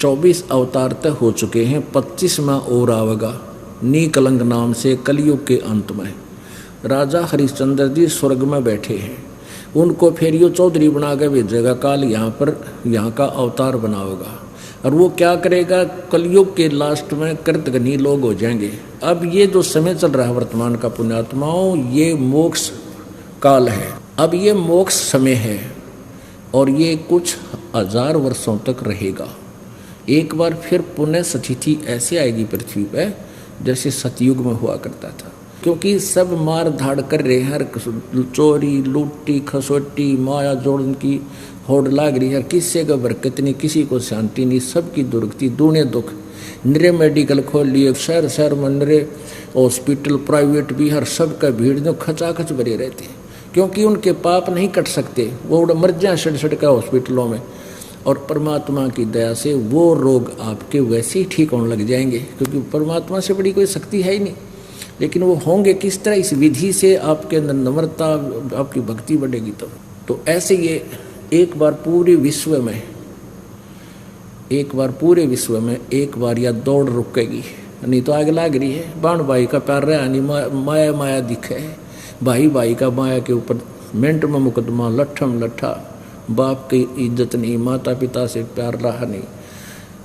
24 अवतार तक हो चुके हैं, 25वां और आवेगा नीकलंक नाम से कलयुग के अंत में। राजा हरिश्चंद्र जी स्वर्ग में बैठे हैं, उनको फिर यो चौधरी बना के भेजेगा काल यहाँ का अवतार बनाओगा। और वो क्या करेगा, कलयुग के लास्ट में कृतघ्नी लोग हो जाएंगे। अब ये जो समय चल रहा है वर्तमान का पुण्यात्माओं, ये मोक्ष काल है। अब ये मोक्ष समय है और ये कुछ 1000 वर्षों तक रहेगा। एक बार फिर पुनः स्थिति ऐसे आएगी पृथ्वी पे जैसे सतयुग में हुआ करता था, क्योंकि सब मार धाड़ कर रहे हैं, हर चोरी लूटी खसोटी माया जोड़न की होड़ लाग रही है, किसी का बरकत नहीं, किसी को शांति नहीं, सबकी दुर्गति दूने दुख। नरे मेडिकल खोल लिए, शहर शहर में नरे हॉस्पिटल प्राइवेट भी, हर सब का भीड़ जो खचाखच भरे रहते हैं, क्योंकि उनके पाप नहीं कट सकते, वो मर जाए सड़ का हॉस्पिटलों में। और परमात्मा की दया से वो रोग आपके वैसे ही ठीक होने लग जाएंगे, क्योंकि परमात्मा से बड़ी कोई शक्ति है ही नहीं। लेकिन वो होंगे किस तरह, इस विधि से आपके अंदर नम्रता, आपकी भक्ति बढ़ेगी। तो ऐसे ये एक बार पूरे विश्व में एक बार या दौड़ रुकेगी, नहीं तो आग लाग रही है। बाण भाई का प्यार रहा नहीं, माया माया दिखे है, भाई भाई का माया के ऊपर मिनट में मुकदमा, लट्ठम लट्ठा, बाप की इज्जत नहीं, माता पिता से प्यार रहा नहीं,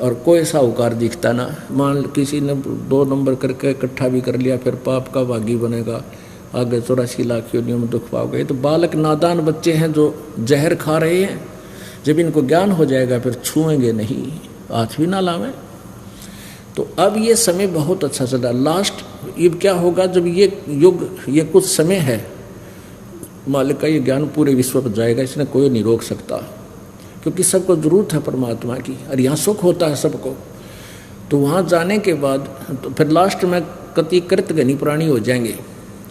और कोई साहूकार दिखता ना। मान किसी ने 2 नंबर करके इकट्ठा भी कर लिया, फिर पाप का भागी बनेगा, आगे 84 लाख योनियों में दुख पाओगे। तो बालक नादान बच्चे हैं जो जहर खा रहे हैं, जब इनको ज्ञान हो जाएगा फिर छुएंगे नहीं, हाथ भी ना लावें। तो अब ये समय बहुत अच्छा चला। लास्ट अब क्या होगा, जब ये युग, ये कुछ समय है, मालिक का ये ज्ञान पूरे विश्व पर जाएगा, इसने कोई नहीं रोक सकता, क्योंकि सबको जरूरत है परमात्मा की, और यहाँ सुख होता है सबको। तो वहाँ जाने के बाद तो फिर लास्ट में कति कृतघ्नी प्राणी हो जाएंगे,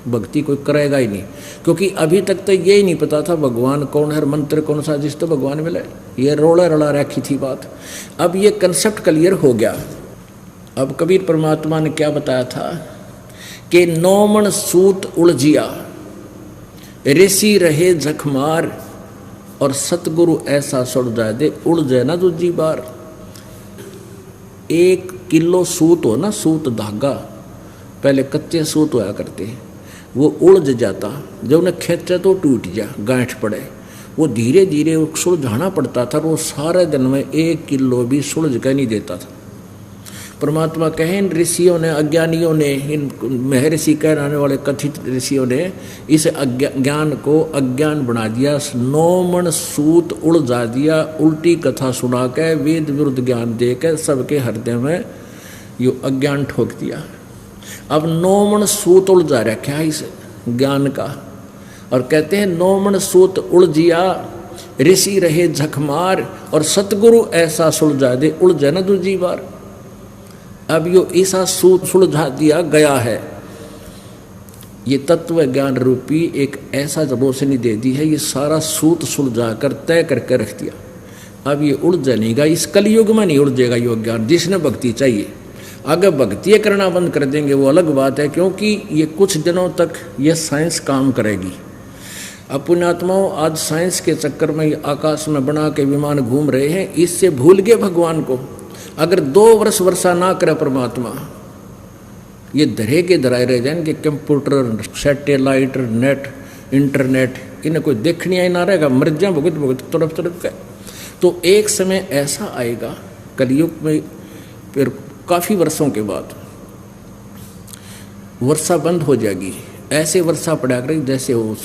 भक्ति कोई करेगा ही नहीं, क्योंकि अभी तक तो ये ही नहीं पता था भगवान कौन है, मंत्र कौन सा जिस तो भगवान मिले, ये रोड़ा रड़ा रखी थी बात। अब ये कंसेप्ट क्लियर हो गया। अब कबीर परमात्मा ने क्या बताया था कि 9 मन सूत उलझिया, ऋषि रहे जखमार, और सतगुरु ऐसा सुलझा दे उलझे ना दूजी बार। 1 किलो सूत हो ना, सूत धागा, पहले कच्चे सूत होया करते, वो उलझ जाता, जब उन्हें खींचा तो टूट जा, गांठ पड़े, वो धीरे धीरे सुलझाना पड़ता था। वो सारे दिन में 1 किलो भी सुलझ कर नहीं देता था। परमात्मा कहे इन ऋषियों ने, अज्ञानियों ने, इन महर्षि कहलाने वाले कथित ऋषियों ने इस ज्ञान को अज्ञान बना दिया, 9 मन सूत उलझा दिया, उल्टी कथा सुना के वेद विरुद्ध ज्ञान दे के सबके हृदय में यो अज्ञान ठोक दिया। अब 9 मन सूत उलझा रखा है इस ज्ञान का, और कहते हैं 9 मन सूत उलझिया, ऋषि रहे झकमार, और सतगुरु ऐसा सुलझा दे उलझे न दूजी बार। अब यो ऐसा सूत सुलझा दिया गया है, ये तत्व ज्ञान रूपी एक ऐसा रोशनी दे दी है, ये सारा सूत सुलझा कर तय करके रख दिया। अब ये उलझ नहीं गा, इस कलयुग में नहीं उलझेगा यो ज्ञान, जिसने भक्ति चाहिए। अगर भक्ति करना बंद कर देंगे वो अलग बात है, क्योंकि ये कुछ दिनों तक ये साइंस काम करेगी। अब पुण्यात्माओं, आज साइंस के चक्कर में आकाश में बना के विमान घूम रहे हैं, इससे भूल गए भगवान को। अगर 2 वर्ष वर्षा ना करे परमात्मा, ये धरे के धराए रह जाएंगे। कंप्यूटर, सैटेलाइट, नेट, इंटरनेट, इन्हें कोई देखने ही ना रहेगा, मर जाए भुगत भुगत तरफ तरफ का। तो एक समय ऐसा आएगा कलयुग में, फिर काफ़ी वर्षों के बाद वर्षा बंद हो जाएगी, ऐसे वर्षा पड़ा करेगी जैसे हो,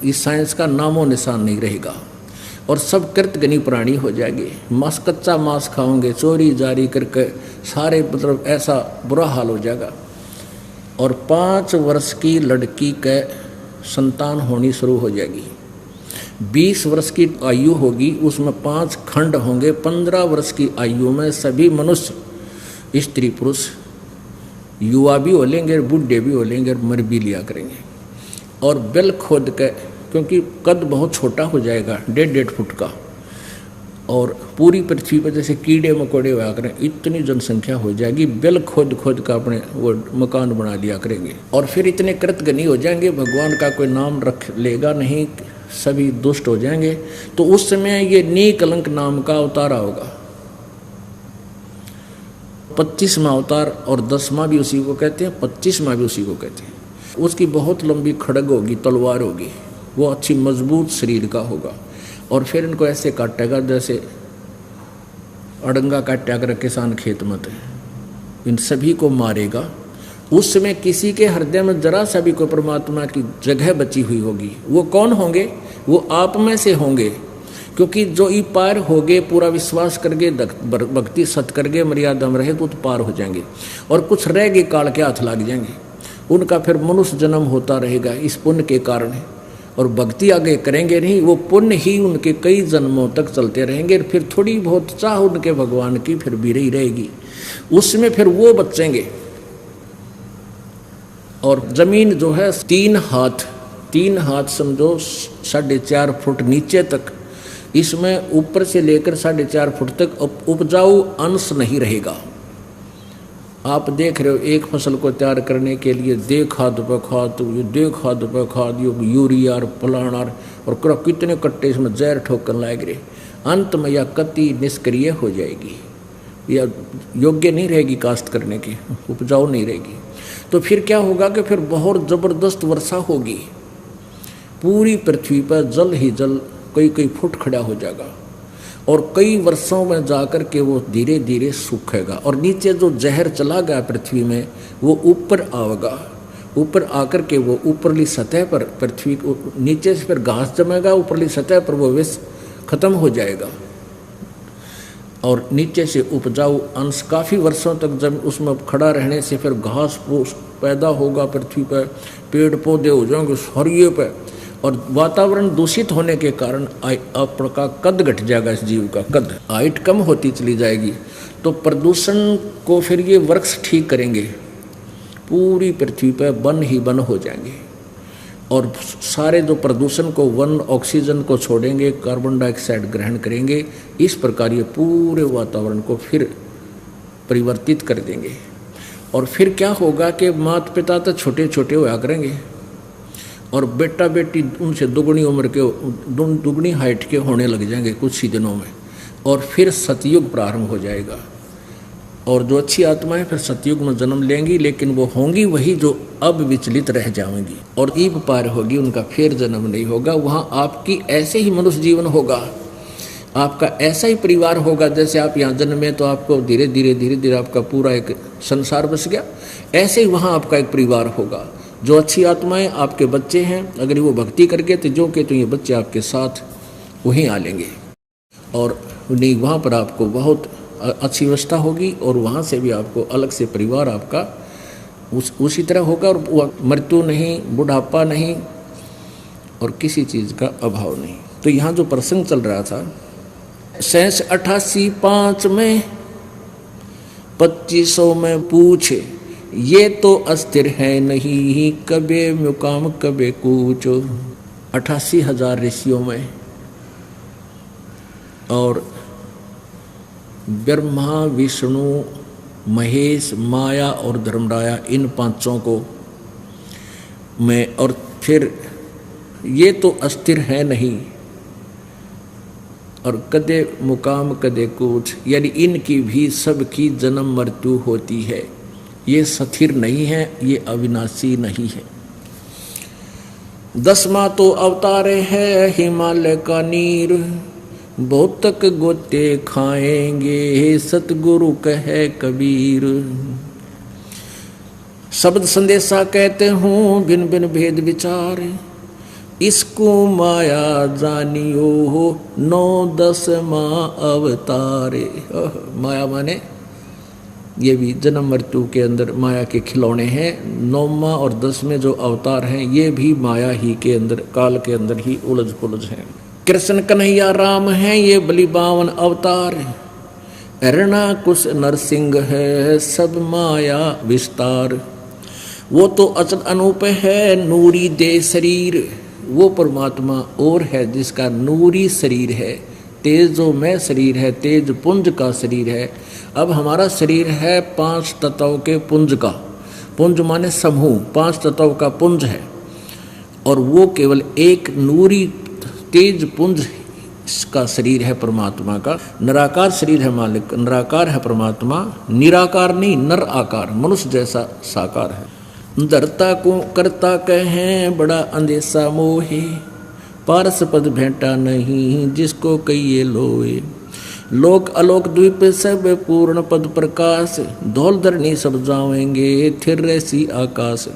इस साइंस का नामो निशान नहीं रहेगा, और सब कृतघ्नी प्राणी हो जाएंगे। मांस, कच्चा मांस खाओगे, चोरी जारी करके सारे, मतलब ऐसा बुरा हाल हो जाएगा। और 5 वर्ष की लड़की के संतान होनी शुरू हो जाएगी। 20 वर्ष की आयु होगी, उसमें 5 खंड होंगे। 15 वर्ष की आयु में सभी मनुष्य, स्त्री पुरुष, युवा भी हो लेंगे, बूढ़े भी हो लेंगे, मर भी लिया करेंगे। और बिल खोद के, क्योंकि कद बहुत छोटा हो जाएगा, 1.5 फुट का, और पूरी पृथ्वी पर जैसे कीड़े मकोड़े हुआ करें, इतनी जनसंख्या हो जाएगी, बिल खोद खोद का अपने वो मकान बना लिया करेंगे। और फिर इतने कृतघ्नी हो जाएंगे, भगवान का कोई नाम रख लेगा नहीं, सभी दुष्ट हो जाएंगे। तो उस समय ये नीकलंक नाम का अवतार होगा। 25वां अवतार और 10वां भी उसी को कहते हैं, 25वां भी उसी को कहते हैं। उसकी बहुत लंबी खड़ग होगी, तलवार होगी, वो अच्छी मजबूत शरीर का होगा और फिर इनको ऐसे काटेगा जैसे अड़ंगा काटा कर किसान खेत में, इन सभी को मारेगा। उस समय किसी के हृदय में जरा सा भी कोई परमात्मा की जगह बची हुई होगी। वो कौन होंगे? वो आप में से होंगे, क्योंकि जो ई पार हो गए, पूरा विश्वास करके भक्ति सत करके मर्यादा में रहे तो पार हो जाएंगे, और कुछ रह गए काल के हाथ लग जाएंगे, उनका फिर मनुष्य जन्म होता रहेगा इस पुण्य के कारण। और भक्ति आगे करेंगे नहीं, वो पुण्य ही उनके कई जन्मों तक चलते रहेंगे। फिर थोड़ी बहुत चाह उनके भगवान की फिर भी रही रहेगी, उसमें फिर वो बचेंगे। और जमीन जो है 3 हाथ समझो 4.5 फुट नीचे तक, इसमें ऊपर से लेकर 4.5 फुट तक उपजाऊ अंश नहीं रहेगा। आप देख रहे हो एक फसल को तैयार करने के लिए दे खाद पे खाद, ये दे खाद पे खाद, ये यूरिया और फलाना और कितने कट्टे इसमें जहर ठोकर लाए रहे, अंत में यह कति निष्क्रिय हो जाएगी, या योग्य नहीं रहेगी काश्त करने की, उपजाऊ नहीं रहेगी। तो फिर क्या होगा कि फिर बहुत ज़बरदस्त वर्षा होगी, पूरी पृथ्वी पर जल ही जल कई फुट खड़ा हो जाएगा, और कई वर्षों में जाकर के वो धीरे धीरे सूखेगा, और नीचे जो जहर चला गया पृथ्वी में वो ऊपर आएगा, ऊपर आकर के वो ऊपरली सतह पर पृथ्वी को नीचे से फिर घास जमेगा, ऊपरली सतह पर वो विष खत्म हो जाएगा, और नीचे से उपजाऊ अंश काफ़ी वर्षों तक जब उसमें खड़ा रहने से फिर घास फूस पैदा होगा पृथ्वी पर, पेड़ पौधे हो जाएंगे हरिये पर, और वातावरण दूषित होने के कारण आपका कद घट जाएगा, इस जीव का कद हाइट कम होती चली जाएगी। तो प्रदूषण को फिर ये वृक्ष ठीक करेंगे, पूरी पृथ्वी पर वन ही वन हो जाएंगे, और सारे जो प्रदूषण को वन ऑक्सीजन को छोड़ेंगे, कार्बन डाइऑक्साइड ग्रहण करेंगे, इस प्रकार ये पूरे वातावरण को फिर परिवर्तित कर देंगे। और फिर क्या होगा कि माता पिता तो छोटे छोटे होया करेंगे, और बेटा बेटी उनसे दुगनी उम्र के, दुगनी हाइट के होने लग जाएंगे कुछ ही दिनों में, और फिर सतयुग प्रारंभ हो जाएगा। और जो अच्छी आत्माएं फिर सतयुग में जन्म लेंगी, लेकिन वो होंगी वही जो अब विचलित रह जाएंगी, और ईब पार होगी, उनका फिर जन्म नहीं होगा। वहाँ आपकी ऐसे ही मनुष्य जीवन होगा, आपका ऐसा ही परिवार होगा। जैसे आप यहाँ जन्मे तो आपको धीरे धीरे आपका पूरा एक संसार बस गया, ऐसे ही वहाँ आपका एक परिवार होगा। जो अच्छी आत्माएं आपके बच्चे हैं, अगर वो भक्ति करके तो जो के तो ये बच्चे आपके साथ वहीं आ लेंगे, और नहीं वहाँ पर आपको बहुत अच्छी व्यवस्था होगी, और वहाँ से भी आपको अलग से परिवार आपका उसी तरह होगा, और मृत्यु नहीं, बुढ़ापा नहीं, और किसी चीज़ का अभाव नहीं। तो यहाँ जो प्रसंग चल रहा था 88 में 2500 में पूछे, ये तो अस्थिर है नहीं, कबे मुकाम कबे कूच। 88,000 ऋषियों में, और ब्रह्मा विष्णु महेश माया और धर्मराया, इन 5 को में, और फिर ये तो अस्थिर है नहीं, और कदे मुकाम कदे कूच, यानी इनकी भी सबकी जन्म मृत्यु होती है, ये स्थिर नहीं है, ये अविनाशी नहीं है। 10वां तो अवतार है हिमालय का नीर, बहुत तक गोते खाएंगे सतगुरु कहे कबीर। शब्द संदेशा कहते हूँ भिन्न भिन्न भेद विचार, इसको माया जानियो 9-10वां अवतारे। माया माने ये भी जन्म मृत्यु के अंदर माया के खिलौने हैं। 9वां और 10वें जो अवतार हैं ये भी माया ही के अंदर, काल के अंदर ही उलझ पुलझ हैं। कृष्ण कन्हैया राम हैं ये बलि 52 अवतार, हिरणा कुश नरसिंह है सब माया विस्तार। वो तो अचल अनूप है नूरी दे शरीर, वो परमात्मा और है जिसका नूरी शरीर है, तेजो में शरीर है, तेज पुंज का शरीर है। अब हमारा शरीर है 5 तत्वों के पुंज का, पुंज माने समूह, 5 तत्वों का पुंज है, और वो केवल एक नूरी तेज पुंज का शरीर है परमात्मा का, निराकार शरीर है मालिक, निराकार है परमात्मा, निराकार नहीं नर आकार, मनुष्य जैसा साकार है। धरता को करता कहें बड़ा अंदेशा मोहे, पारस पद भेंटा नहीं जिसको कहिए लोए। लोक अलोक द्वीप सब पूर्ण पद प्रकाश, धौल धरनी सब जावेंगे थिर सी आकाश।